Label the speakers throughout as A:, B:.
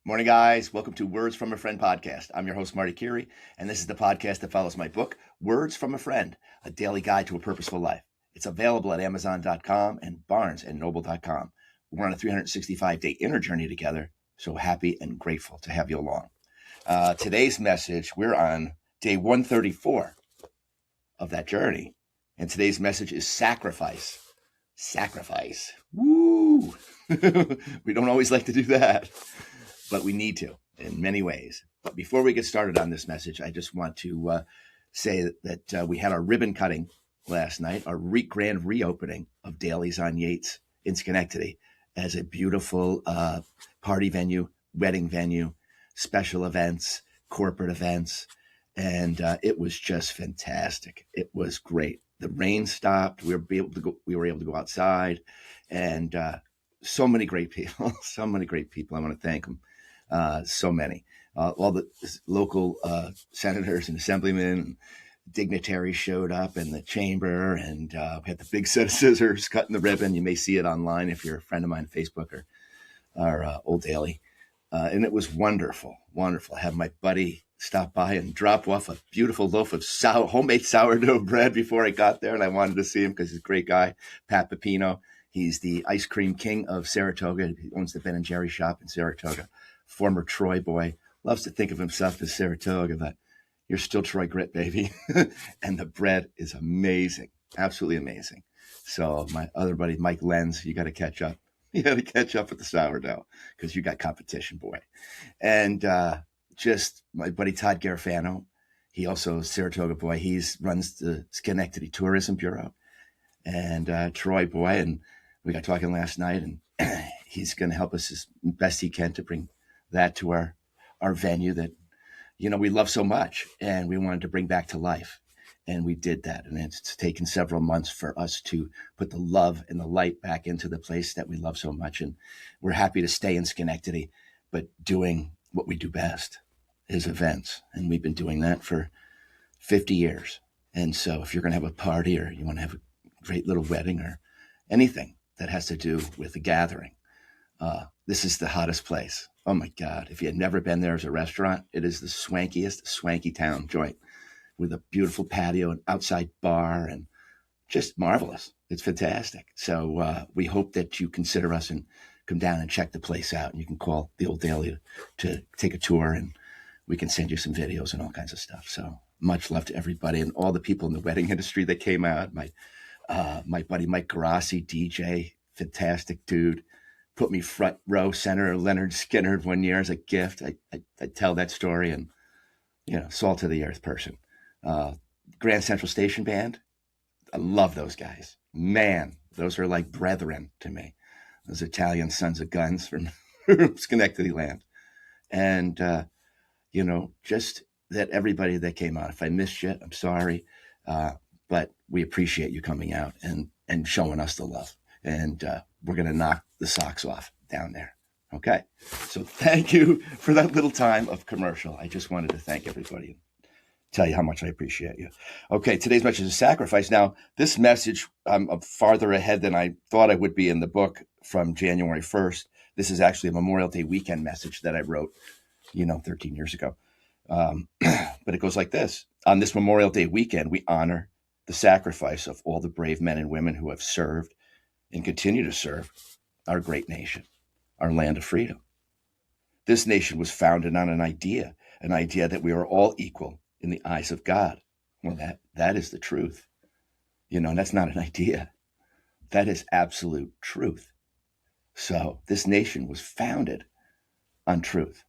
A: Morning, guys. Welcome to Words from a Friend podcast. I'm your host, Marty Curie, and this is the podcast that follows my book, Words from a Friend, a daily guide to a purposeful life. It's available at Amazon.com and BarnesandNoble.com. We're on a 365-day inner journey together, so happy and grateful to have you along. Today's message, we're on day 134 of that journey, and today's message is sacrifice. Sacrifice. Woo! We don't always like to do that, but we need to in many ways. But before we get started on this message, I just want to say that we had our ribbon cutting last night, our grand reopening of Daly's on Yates in Schenectady as a beautiful party venue, wedding venue, special events, corporate events. And it was just fantastic. It was great. The rain stopped. We were able to go outside, and so many great people. So many great people. I want to thank them. So many. All the local senators and assemblymen and dignitaries showed up in the chamber, and we had the big set of scissors cutting the ribbon. You may see it online if you're a friend of mine on Facebook or Old Daily. And it was wonderful, wonderful. I had my buddy stop by and drop off a beautiful loaf of homemade sourdough bread before I got there, and I wanted to see him because he's a great guy, Pat Pepino. He's the ice cream king of Saratoga. He owns the Ben & Jerry shop in Saratoga. Former Troy boy, loves to think of himself as Saratoga, but you're still Troy Grit, baby. And the bread is amazing, absolutely amazing. So my other buddy, Mike Lenz, you got to catch up. You got to catch up with the sourdough because you got competition, boy. And just my buddy Todd Garofano, he also is Saratoga boy. He runs the Schenectady Tourism Bureau, and Troy boy. And we got talking last night, and he's going to help us as best he can to bring that to our venue that, we love so much and we wanted to bring back to life. And we did that. And it's taken several months for us to put the love and the light back into the place that we love so much. And we're happy to stay in Schenectady, but doing what we do best is events. And we've been doing that for 50 years. And so if you're going to have a party or you want to have a great little wedding or anything that has to do with a gathering, this is the hottest place. Oh my God. If you had never been there as a restaurant, it is the swankiest, swanky town joint with a beautiful patio and outside bar and just marvelous. It's fantastic. So we hope that you consider us and come down and check the place out. And you can call the Old Daily to take a tour, and we can send you some videos and all kinds of stuff. So much love to everybody and all the people in the wedding industry that came out. My buddy Mike Garassi, DJ, fantastic dude. Put me front row center of Leonard Skinner one year as a gift. I tell that story, and salt of the earth person. Grand Central Station Band, I love those guys. Man, those are like brethren to me. Those Italian sons of guns from Schenectady land. And, just that everybody that came out. If I missed you, I'm sorry. But we appreciate you coming out and showing us the love. And we're going to knock the socks off down there. Okay? So thank you for that little time of commercial. I just wanted to thank everybody and tell you how much I appreciate you. Okay, today's message is sacrifice. Now, this message, I'm farther ahead than I thought I would be in the book from January 1st. This is actually a Memorial Day weekend message that I wrote, 13 years ago. But it goes like this. On this Memorial Day weekend, we honor the sacrifice of all the brave men and women who have served and continue to serve our great nation, our land of freedom. This nation was founded on an idea that we are all equal in the eyes of God. Well, that is the truth. That's not an idea. That is absolute truth. So this nation was founded on truth.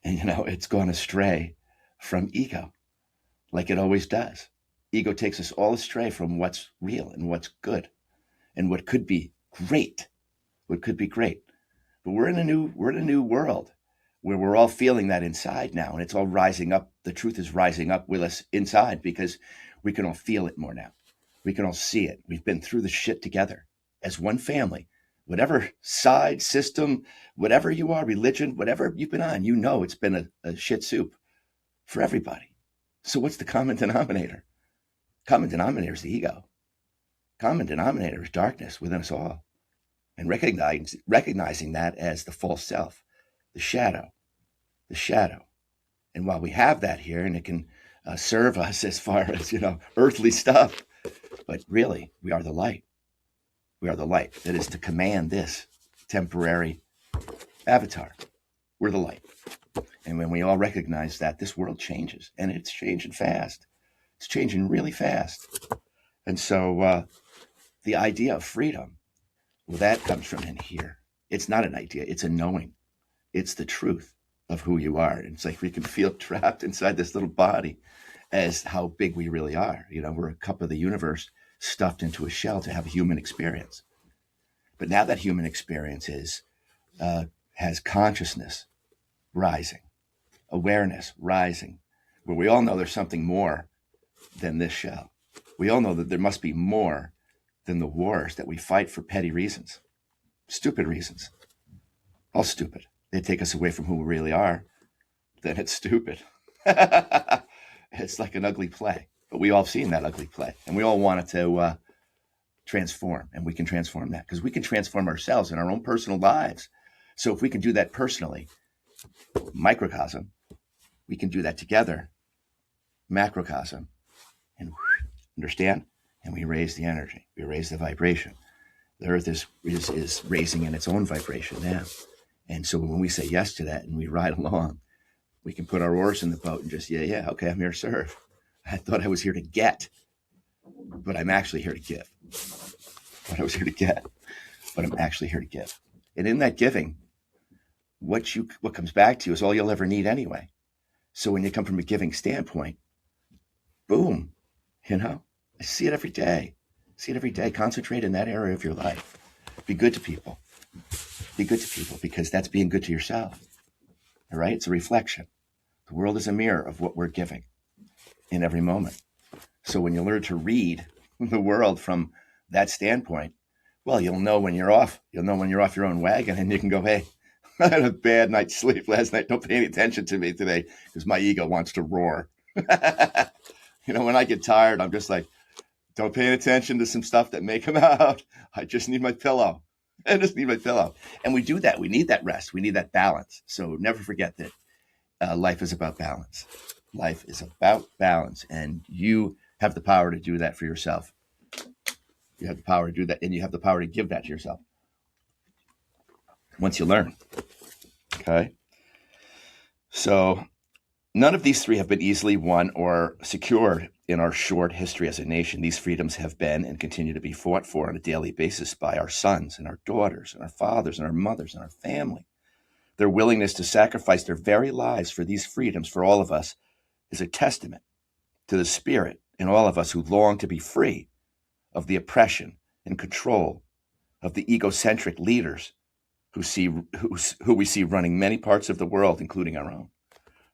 A: And, it's gone astray from ego, like it always does. Ego takes us all astray from what's real and what's good and what could be great. But we're in a new world where we're all feeling that inside now, and it's all rising up. The truth is rising up with us inside because we can all feel it more now. We can all see it. We've been through the shit together as one family. Whatever side, system, whatever you are, religion, whatever you've been on, it's been a shit soup for everybody. So what's the common denominator? Common denominator is the ego. Common denominator is darkness within us all. And recognizing that as the false self, the shadow, the shadow. And while we have that here, and it can serve us as far as, earthly stuff, but really, we are the light. We are the light that is to command this temporary avatar. We're the light. And when we all recognize that, this world changes, and it's changing fast. It's changing really fast. And so the idea of freedom, well, that comes from in here. It's not an idea. It's a knowing. It's the truth of who you are. And it's like we can feel trapped inside this little body as how big we really are. We're a cup of the universe stuffed into a shell to have a human experience. But now that human experience has consciousness rising, awareness rising, where we all know there's something more than this shell. We all know that there must be more than the wars that we fight for petty reasons, stupid reasons, all stupid. They take us away from who we really are. Then it's stupid. It's like an ugly play, but we all have seen that ugly play, and we all want it to transform, and we can transform that because we can transform ourselves in our own personal lives. So if we can do that personally, microcosm, we can do that together, macrocosm, and understand, and we raise the energy, we raise the vibration. The earth is raising in its own vibration now. And so when we say yes to that and we ride along, we can put our oars in the boat and just, okay, I'm here to serve. I thought I was here to get, but I'm actually here to give. What I was here to get, but I'm actually here to give. And in that giving, what comes back to you is all you'll ever need anyway. So when you come from a giving standpoint, boom, I see it every day. Concentrate in that area of your life. Be good to people. Because that's being good to yourself. All right? It's a reflection. The world is a mirror of what we're giving in every moment. So when you learn to read the world from that standpoint, well, you'll know when you're off. You'll know when you're off your own wagon, and you can go, hey, I had a bad night's sleep last night. Don't pay any attention to me today because my ego wants to roar. When I get tired, I'm just like, don't pay attention to some stuff that may come out. I just need my pillow. And we do that. We need that rest. We need that balance. So never forget that life is about balance. Life is about balance. And you have the power to do that for yourself. You have the power to do that. And you have the power to give that to yourself once you learn. Okay. So none of these three have been easily won or secured in our short history as a nation. These freedoms have been and continue to be fought for on a daily basis by our sons and our daughters and our fathers and our mothers and our family. Their willingness to sacrifice their very lives for these freedoms for all of us is a testament to the spirit in all of us who long to be free of the oppression and control of the egocentric leaders who we see running many parts of the world, including our own,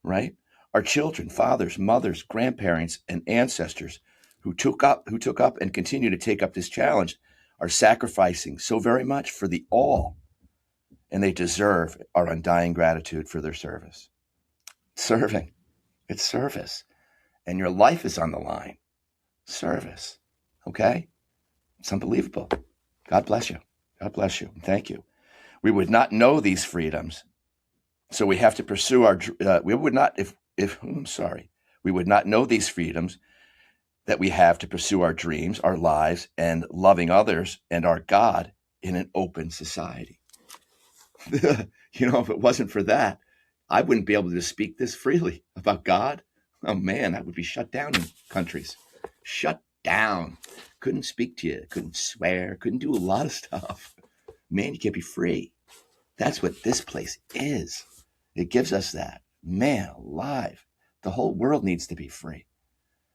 A: right? Our children, fathers, mothers, grandparents, and ancestors who took up and continue to take up this challenge are sacrificing so very much for the all, and they deserve our undying gratitude for their service. Serving, it's service, and your life is on the line. Service, okay? It's unbelievable. God bless you. God bless you. Thank you. We would not know these freedoms, so we have to pursue our. We would not we would not know these freedoms that we have to pursue our dreams, our lives, and loving others and our God in an open society. If it wasn't for that, I wouldn't be able to speak this freely about God. Oh man, I would be shut down in countries. Shut down. Couldn't speak to you, couldn't swear, couldn't do a lot of stuff. Man, you can't be free. That's what this place is. It gives us that. Man alive. The whole world needs to be free.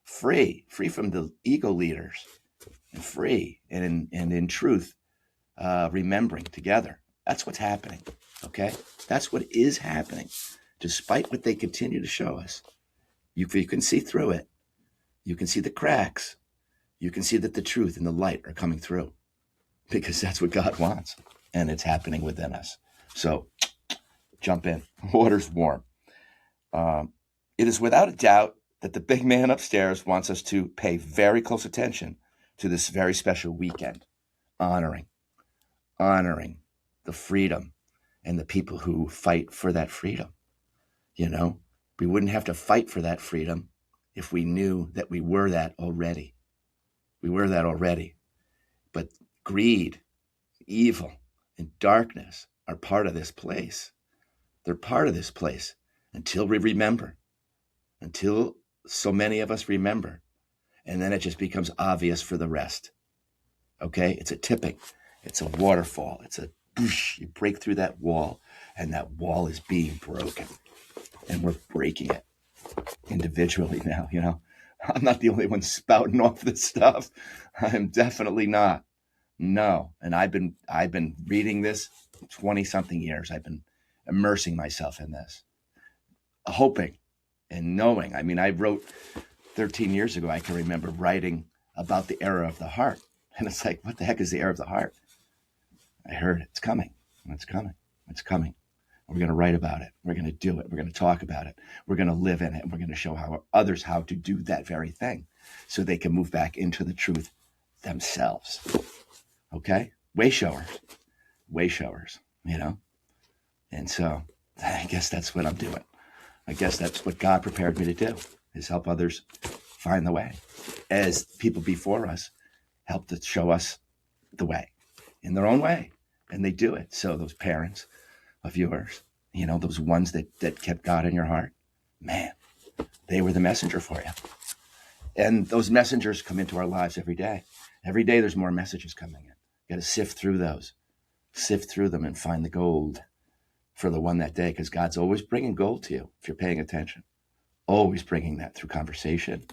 A: Free from the ego leaders. And free and in truth, remembering together. That's what's happening. Okay? That's what is happening. Despite what they continue to show us. You can see through it. You can see the cracks. You can see that the truth and the light are coming through. Because that's what God wants. And it's happening within us. So, jump in. Water's warm. It is without a doubt that the big man upstairs wants us to pay very close attention to this very special weekend. Honoring the freedom and the people who fight for that freedom. You know, we wouldn't have to fight for that freedom if we knew that we were that already. We were that already. But greed, evil, and darkness are part of this place. They're part of this place until we remember, until so many of us remember. And then it just becomes obvious for the rest. Okay? It's a tipping. It's a waterfall. It's a whoosh. You break through that wall, and that wall is being broken. And we're breaking it individually now, you know? I'm not the only one spouting off this stuff. I'm definitely not. No. And I've been reading this 20 something years. I've been immersing myself in this, hoping and knowing. I mean, I wrote 13 years ago, I can remember writing about the era of the heart. And it's like, what the heck is the era of the heart? I heard it's coming. It's coming. It's coming. We're going to write about it. We're going to do it. We're going to talk about it. We're going to live in it. And we're going to show others how to do that very thing so they can move back into the truth themselves. Okay? Way showers, you know? And so I guess that's what I'm doing. I guess that's what God prepared me to do, is help others find the way, as people before us helped to show us the way in their own way. And they do it. So those parents of yours, you know, those ones that kept God in your heart, man, they were the messenger for you. And those messengers come into our lives every day. Every day there's more messages coming in. You got to sift through them and find the gold for the one that day, because God's always bringing gold to you if you're paying attention. Always bringing that through conversation,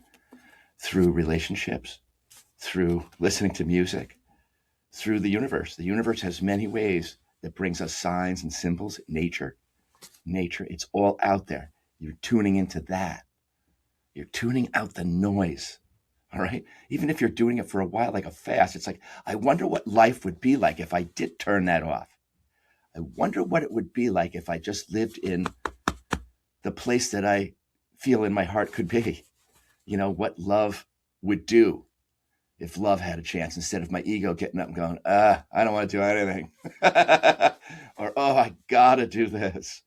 A: through relationships, through listening to music, through the universe. The universe has many ways that brings us signs and symbols. Nature, it's all out there. You're tuning into that. You're tuning out the noise. All right. Even if you're doing it for a while, like a fast, it's like, I wonder what life would be like if I did turn that off. I wonder what it would be like if I just lived in the place that I feel in my heart could be. You know, what love would do if love had a chance, instead of my ego getting up and going, I don't want to do anything. Or, oh, I got to do this.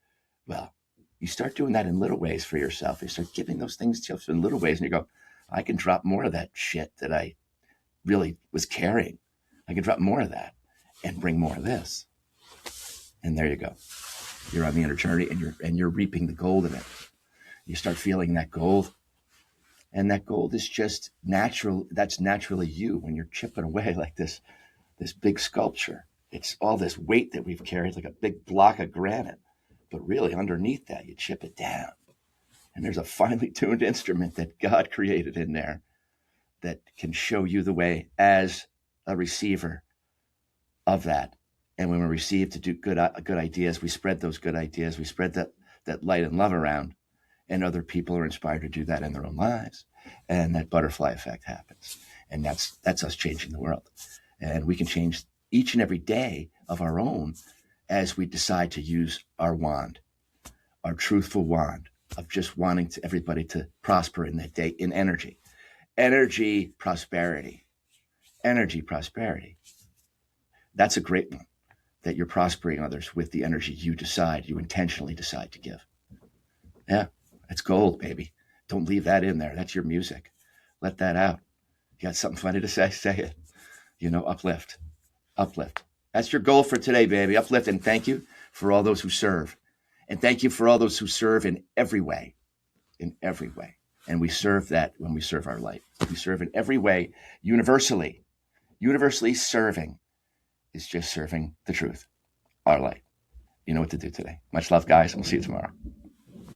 A: Well, you start doing that in little ways for yourself. You start giving those things to yourself in little ways, and you go, I can drop more of that shit that I really was carrying. I can drop more of that and bring more of this. And there you go. You're on the inner journey, and you're reaping the gold of it. You start feeling that gold. And that gold is just natural. That's naturally you when you're chipping away like this big sculpture. It's all this weight that we've carried, like a big block of granite. But really underneath that, you chip it down. And there's a finely tuned instrument that God created in there that can show you the way as a receiver of that. And when we receive to do good ideas, we spread those good ideas. We spread that light and love around. And other people are inspired to do that in their own lives. And that butterfly effect happens. And that's us changing the world. And we can change each and every day of our own as we decide to use our wand, our truthful wand of just wanting everybody to prosper in that day in energy. Energy prosperity. That's a great one, that you're prospering others with the energy you intentionally decide to give. Yeah. It's gold, baby. Don't leave that in there. That's your music. Let that out. You got something funny to say? Say it. You know, uplift. That's your goal for today, baby. Uplift. And thank you for all those who serve. And thank you for all those who serve in every way. And we serve that when we serve our light. We serve in every way, universally. Universally serving is just serving the truth, our light. You know what to do today. Much love, guys, and we'll see you tomorrow.